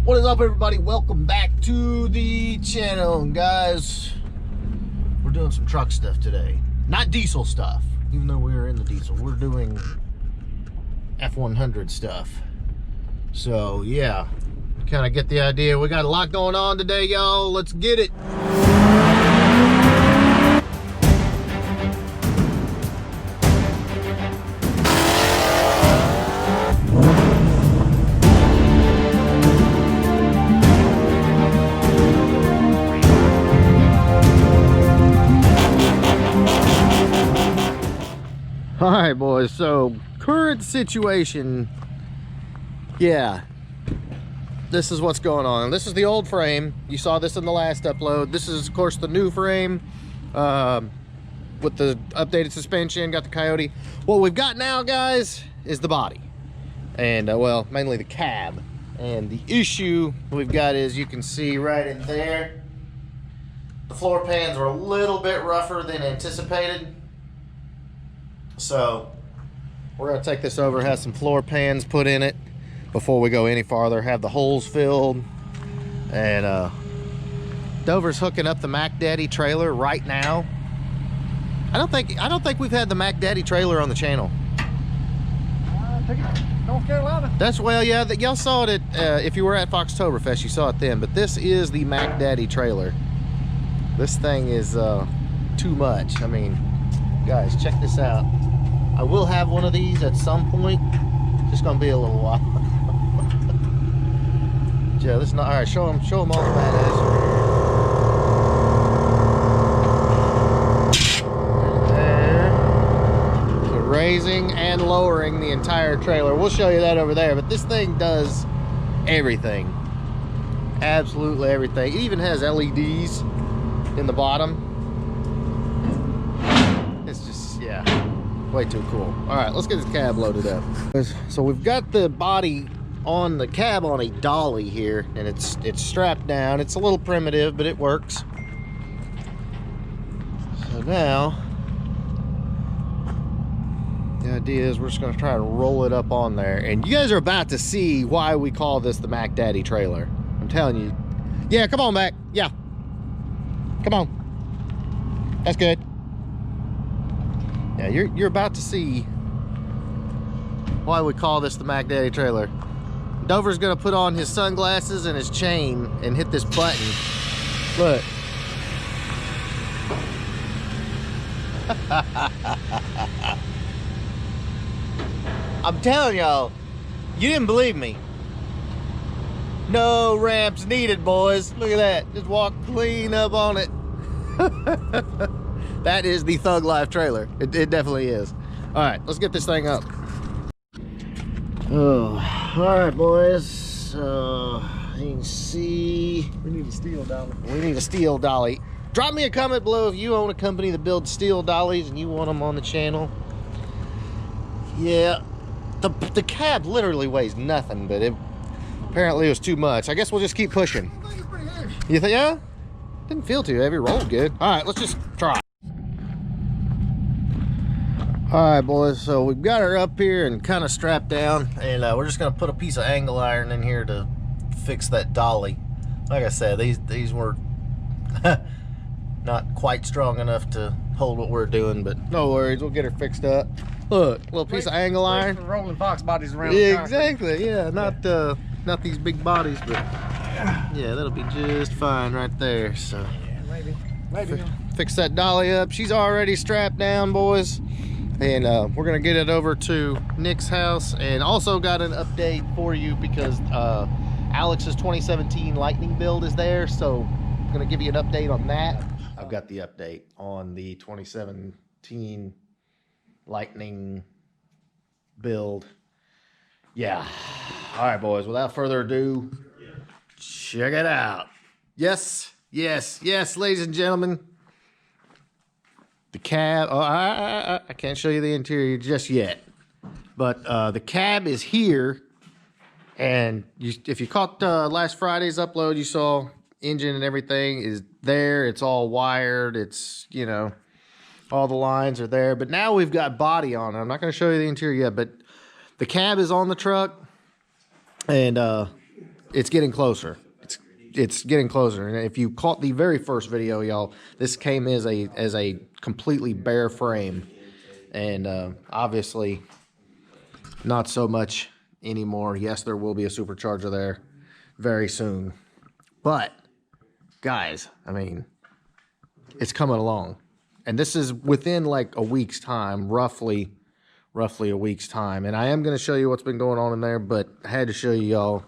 What is up, everybody? Welcome back to the channel. Guys, we're doing some truck stuff today. Not diesel stuff, even though we were in the diesel. We're doing F100 stuff. So yeah, kind of get the idea. We got a lot going on today, y'all. Let's get it. All right, boys, so current situation, yeah, this is what's going on. This is the old frame. You saw this in the last upload. This is, of course, the new frame with the updated suspension, got the Coyote. What we've got now, guys, is the body. And, well, mainly the cab. And the issue we've got is, you can see right in there, the floor pans are a little bit rougher than anticipated. So we're going to take this over, have some floor pans put in it before we go any farther, have the holes filled. And Dover's hooking up the Mac Daddy trailer right now. I don't think we've had the Mac Daddy trailer on the channel. I think it's North Carolina. That's, well, yeah, y'all saw it at, if you were at Foxtoberfest, you saw it then. But this is the Mac Daddy trailer. This thing is too much. I mean, guys, check this out. I will have one of these at some point. Just gonna be a little while. Yeah, this is not all right. Show them all the badass. There. So raising and lowering the entire trailer. We'll show you that over there. But this thing does everything. Absolutely everything. It even has LEDs in the bottom. It's just, yeah, way too cool. All right, let's get this cab loaded up. So we've got the body on the cab on a dolly here, and it's strapped down. It's a little primitive, but it works. So now the idea is we're just gonna try to roll it up on there, and you guys are about to see why we call this the Mac Daddy trailer. I'm telling you. Yeah, come on, Mac. Yeah, come on. That's good. Yeah, you're about to see why we call this the Mac Daddy trailer. Dover's gonna put on his sunglasses and his chain and hit this button. Look. I'm telling y'all, you didn't believe me. No ramps needed, boys. Look at that. Just walk clean up on it. That is the Thug Life trailer. It definitely is. All right, let's get this thing up. Oh, all right, boys. You can see We need a steel dolly. we need a steel dolly. Drop me a comment below if you own a company that builds steel dollies and you want them on the channel. Yeah, the cab literally weighs nothing, but apparently it was too much. I guess we'll just keep pushing. I think it's pretty heavy. You think, yeah? Didn't feel too heavy. Rolled good. All right, let's just try. All right, boys, so we've got her up here and kind of strapped down, and we're just gonna put a piece of angle iron in here to fix that dolly. Like I said, these were not quite strong enough to hold what we're doing, but no worries, we'll get her fixed up. Look, little piece of angle iron. Rolling Fox bodies around. Yeah, exactly. Yeah, not these big bodies, but yeah, that'll be just fine right there. So Yeah, maybe. fix that dolly up. She's already strapped down, boys. And we're gonna get it over to Nick's house, and also got an update for you because Alex's 2017 Lightning build is there, so I'm gonna give you an update on that. I've got the update on the 2017 Lightning build. Yeah. All right, boys, without further ado, check it out. Yes, ladies and gentlemen. The cab, oh, I can't show you the interior just yet, but the cab is here, and if you caught last Friday's upload, you saw engine and everything is there. It's all wired. It's, you know, all the lines are there, but now we've got body on it. I'm not going to show you the interior yet, but the cab is on the truck, and it's getting closer. It's getting closer. And if you caught the very first video, y'all, this came as a completely bare frame, and obviously not so much anymore. Yes, there will be a supercharger there very soon, but guys, I mean, it's coming along, and this is within like a week's time, roughly a week's time. And I am going to show you what's been going on in there, but I had to show you y'all.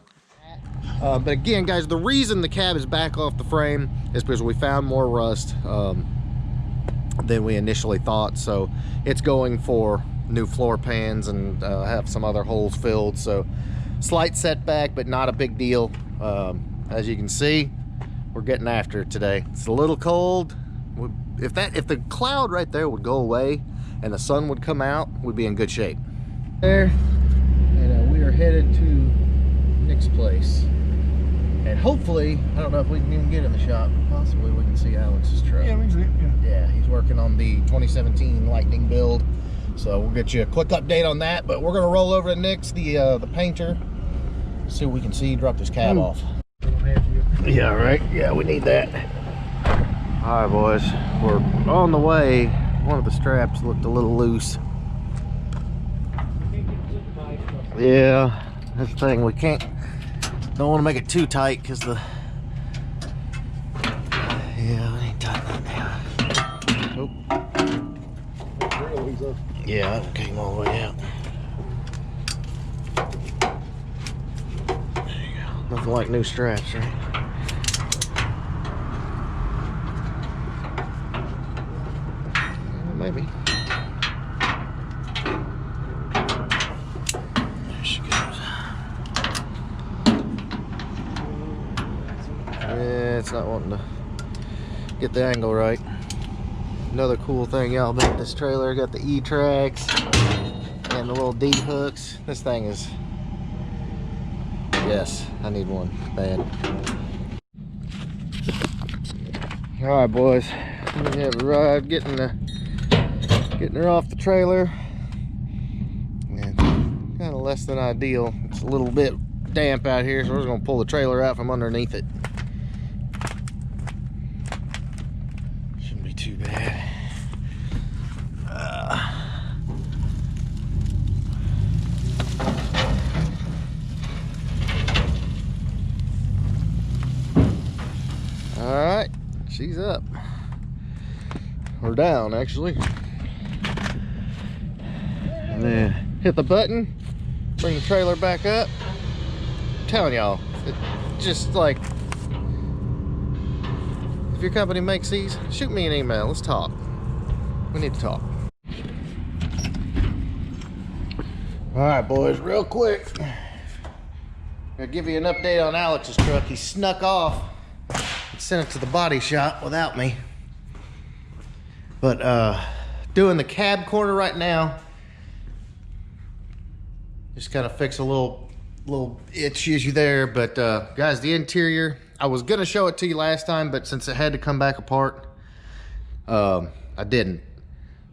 But again, guys, the reason the cab is back off the frame is because we found more rust than we initially thought. So it's going for new floor pans and have some other holes filled. So slight setback, but not a big deal. As you can see, we're getting after it today. It's a little cold. If the cloud right there would go away and the sun would come out, we'd be in good shape. There, and we are headed to Nick's place. And hopefully, I don't know if we can even get in the shop, but possibly we can see Alex's truck. Yeah, we can see it, yeah. Yeah, he's working on the 2017 Lightning build. So we'll get you a quick update on that, but we're gonna roll over to Nick's, the painter, see what we can see, drop this cab off. Yeah, right, yeah, we need that. All right, boys, we're on the way. One of the straps looked a little loose. Yeah, that's the thing, we don't want to make it too tight because yeah, we need to tighten that down. Oh. Yeah, that came all the way out. There you go. Nothing like new straps, right? Maybe. There she goes. Yeah, it's not wanting to get the angle right. Another cool thing y'all about this trailer, got the E-tracks and the little D hooks. This thing is, yes, I need one bad. All right, boys, we have arrived getting her off the trailer. And kind of less than ideal. It's a little bit damp out here, so we're just gonna pull the trailer out from underneath it. Shouldn't be too bad. All right, she's up. Or down, actually. And then hit the button, bring the trailer back up. I'm telling y'all, it's just like, if your company makes these, shoot me an email, let's talk. We need to talk. All right, boys, real quick, I'll give you an update on Alex's truck. He snuck off and sent it to the body shop without me. But doing the cab corner right now. Just kind of fix a little itch issue there. But guys, the interior, I was gonna show it to you last time, but since it had to come back apart, I didn't.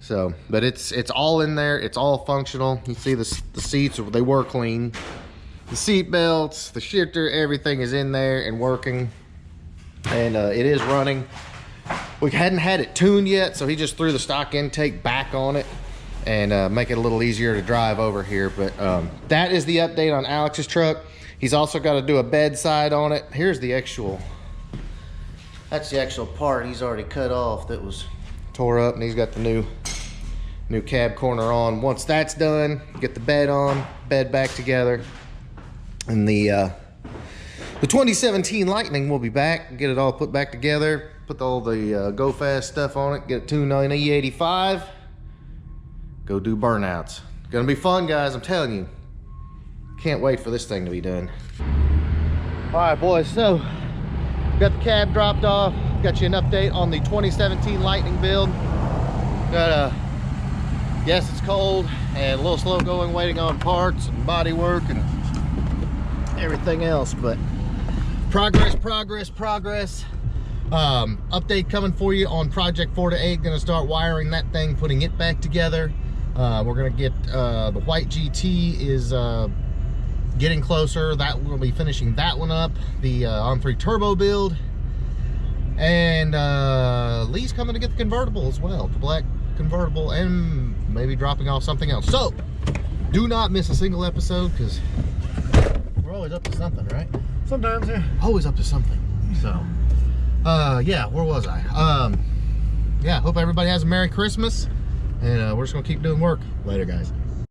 So, but it's all in there. It's all functional. You see the seats, they were clean. The seat belts, the shifter, everything is in there and working. And it is running. We hadn't had it tuned yet, so he just threw the stock intake back on it and make it a little easier to drive over here. But that is the update on Alex's truck. He's also got to do a bedside on it. Here's the actual, that's the actual part he's already cut off that was tore up, and he's got the new cab corner on. Once that's done, get the bed on, bed back together, and the 2017 Lightning will be back, get it all put back together, put all the Go Fast stuff on it, get it tuned on E85, go do burnouts. Gonna be fun, guys, I'm telling you. Can't wait for this thing to be done. All right, boys, so got the cab dropped off, got you an update on the 2017 Lightning build. Got yes, it's cold and a little slow going, waiting on parts and body work and everything else, but progress. Update coming for you on Project Ford F100. Gonna start wiring that thing, putting it back together. We're gonna get the white GT is getting closer. That we'll be finishing that one up, the on3 turbo build. And Lee's coming to get the convertible as well, the black convertible, and maybe dropping off something else. So do not miss a single episode, because we're always up to something, right? Sometimes, yeah. Always up to something. So yeah, where was I? Yeah, hope everybody has a Merry Christmas, and we're just gonna keep doing work. Later, guys.